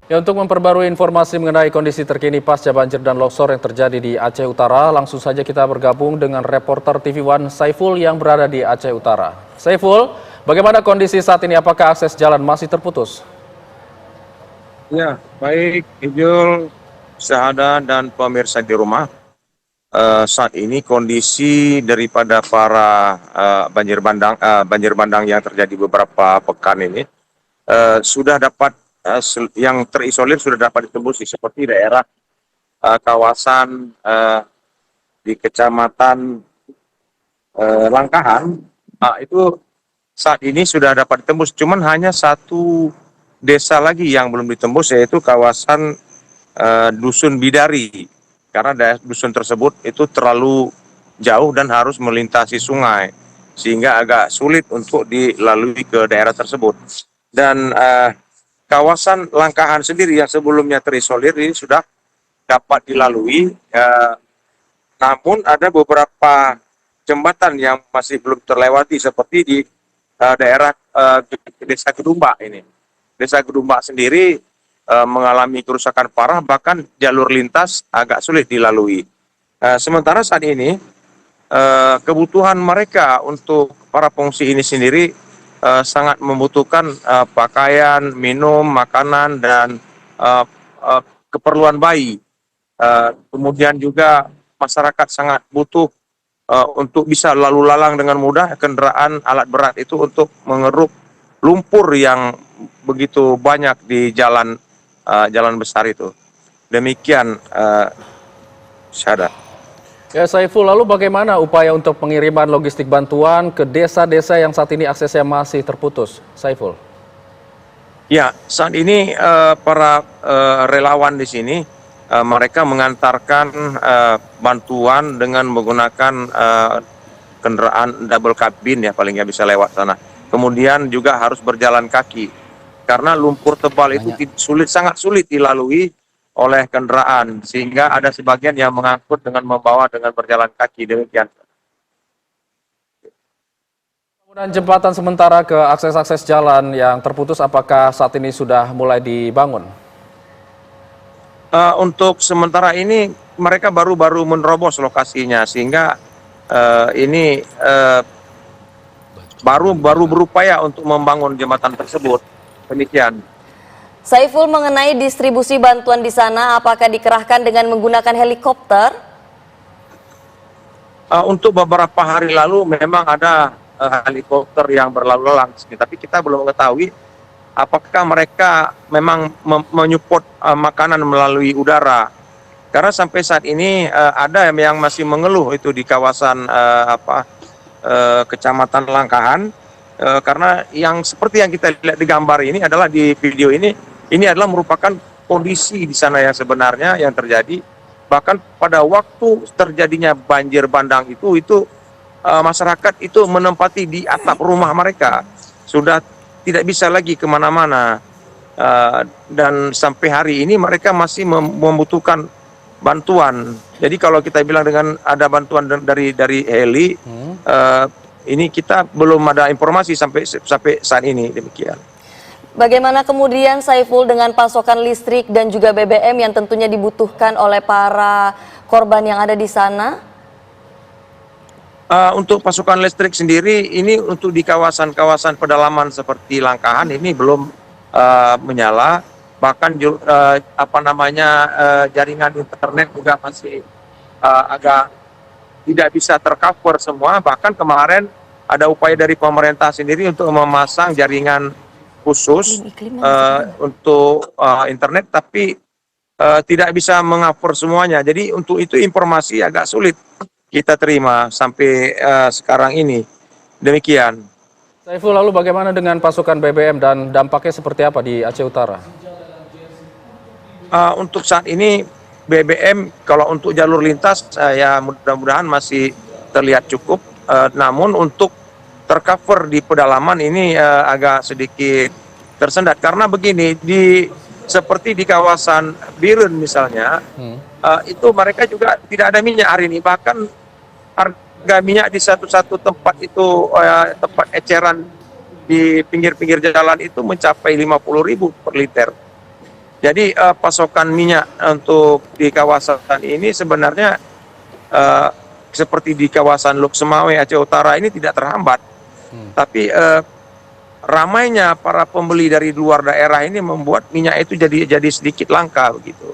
Ya, untuk memperbarui informasi mengenai kondisi terkini pasca banjir dan longsor yang terjadi di Aceh Utara, langsung saja kita bergabung dengan reporter TV One Saiful yang berada di Aceh Utara. Saiful, bagaimana kondisi saat ini? Apakah akses jalan masih terputus? Ya, baik Ijul, Syahada dan pemirsa di rumah. Saat ini kondisi daripada para banjir bandang yang terjadi beberapa pekan ini sudah dapat yang terisolir sudah dapat ditembus seperti daerah kawasan di Kecamatan Langkahan itu saat ini sudah dapat ditembus. Cuman hanya satu desa lagi yang belum ditembus, yaitu kawasan Dusun Bidari, karena daerah dusun tersebut itu terlalu jauh dan harus melintasi sungai sehingga agak sulit untuk dilalui ke daerah tersebut. Dan kawasan Langkahan sendiri yang sebelumnya terisolir ini sudah dapat dilalui, namun ada beberapa jembatan yang masih belum terlewati seperti di daerah Desa Gedumba ini. Desa Gedumba sendiri mengalami kerusakan parah, bahkan jalur lintas agak sulit dilalui. Sementara saat ini kebutuhan mereka untuk para pengungsi ini sendiri sangat membutuhkan pakaian, minum, makanan, dan keperluan bayi. Kemudian juga masyarakat sangat butuh untuk bisa lalu lalang dengan mudah kendaraan alat berat itu untuk mengeruk lumpur yang begitu banyak di jalan besar itu. Demikian, Syahada. Ya, Saiful, lalu bagaimana upaya untuk pengiriman logistik bantuan ke desa-desa yang saat ini aksesnya masih terputus, Saiful? Ya, saat ini para relawan di sini mereka mengantarkan bantuan dengan menggunakan kendaraan double cabin, ya, paling nggak bisa lewat sana. Kemudian juga harus berjalan kaki karena lumpur tebal itu sangat sulit dilalui oleh kendaraan, sehingga ada sebagian yang mengangkut dengan membawa dengan berjalan kaki. Demikian. Pembangunan jembatan sementara ke akses-akses jalan yang terputus, apakah saat ini sudah mulai dibangun? Untuk sementara ini mereka baru menerobos lokasinya, sehingga ini baru berupaya untuk membangun jembatan tersebut. Demikian. Saiful, mengenai distribusi bantuan di sana, apakah dikerahkan dengan menggunakan helikopter? Untuk beberapa hari lalu memang ada helikopter yang berlalu lalang, tapi kita belum mengetahui apakah mereka memang menyupport makanan melalui udara. Karena sampai saat ini ada yang masih mengeluh itu di kawasan Kecamatan Langkahan, karena yang seperti yang kita lihat di gambar ini adalah di video ini adalah merupakan kondisi di sana yang sebenarnya yang terjadi. Bahkan pada waktu terjadinya banjir bandang itu masyarakat itu menempati di atap rumah mereka, sudah tidak bisa lagi kemana-mana, dan sampai hari ini mereka masih membutuhkan bantuan. Jadi kalau kita bilang dengan ada bantuan dari heli, ini kita belum ada informasi sampai saat ini. Demikian. Bagaimana kemudian, Saiful, dengan pasokan listrik dan juga BBM yang tentunya dibutuhkan oleh para korban yang ada di sana? Untuk pasokan listrik sendiri, ini untuk di kawasan-kawasan pedalaman seperti Langkahan ini belum menyala. Bahkan jaringan internet juga masih agak tidak bisa tercover semua. Bahkan kemarin ada upaya dari pemerintah sendiri untuk memasang jaringan khusus untuk internet, tapi tidak bisa mengcover semuanya. Jadi untuk itu informasi agak sulit kita terima sampai sekarang ini. Demikian. Saiful, lalu bagaimana dengan pasokan BBM dan dampaknya seperti apa di Aceh Utara? Untuk saat ini BBM kalau untuk jalur lintas ya mudah-mudahan masih terlihat cukup. Namun untuk tercover di pedalaman ini agak sedikit tersendat, karena begini, seperti di kawasan Birun misalnya, itu mereka juga tidak ada minyak hari ini. Bahkan harga minyak di satu tempat itu, tempat eceran di pinggir-pinggir jalan itu mencapai 50.000 per liter. Jadi pasokan minyak untuk di kawasan ini sebenarnya seperti di kawasan Lok Semawe, Aceh Utara ini tidak terhambat. Tapi ramainya para pembeli dari luar daerah ini membuat minyak itu jadi sedikit langka begitu.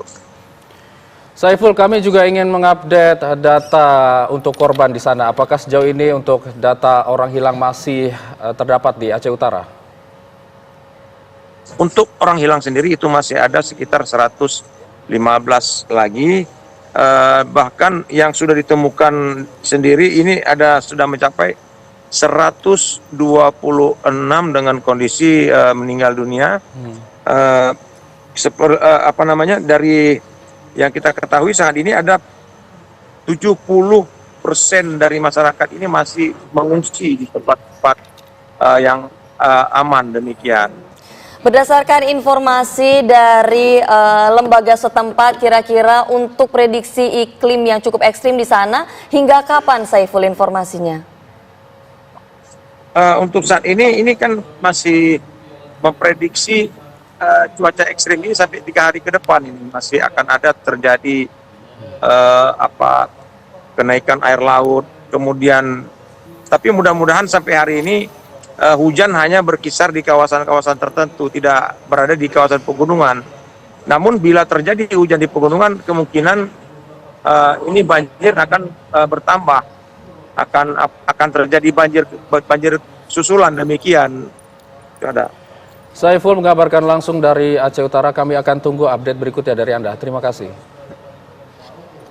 Saiful, kami juga ingin mengupdate data untuk korban di sana. Apakah sejauh ini untuk data orang hilang masih terdapat di Aceh Utara? Untuk orang hilang sendiri itu masih ada sekitar 115 lagi. Bahkan yang sudah ditemukan sendiri ini sudah mencapai 126 dengan kondisi meninggal dunia. Dari yang kita ketahui saat ini ada 70% dari masyarakat ini masih mengungsi di tempat-tempat yang aman demikian. Berdasarkan informasi dari lembaga setempat, kira-kira untuk prediksi iklim yang cukup ekstrim di sana, hingga kapan Saiful informasinya? Untuk saat ini kan masih memprediksi cuaca ekstrim ini sampai 3 hari ke depan ini masih akan ada terjadi kenaikan air laut, kemudian tapi mudah-mudahan sampai hari ini hujan hanya berkisar di kawasan-kawasan tertentu, tidak berada di kawasan pegunungan. Namun bila terjadi hujan di pegunungan, kemungkinan ini banjir akan bertambah, akan terjadi banjir susulan demikian. Itu ada. Saiful mengabarkan langsung dari Aceh Utara. Kami akan tunggu update berikutnya dari Anda. Terima kasih.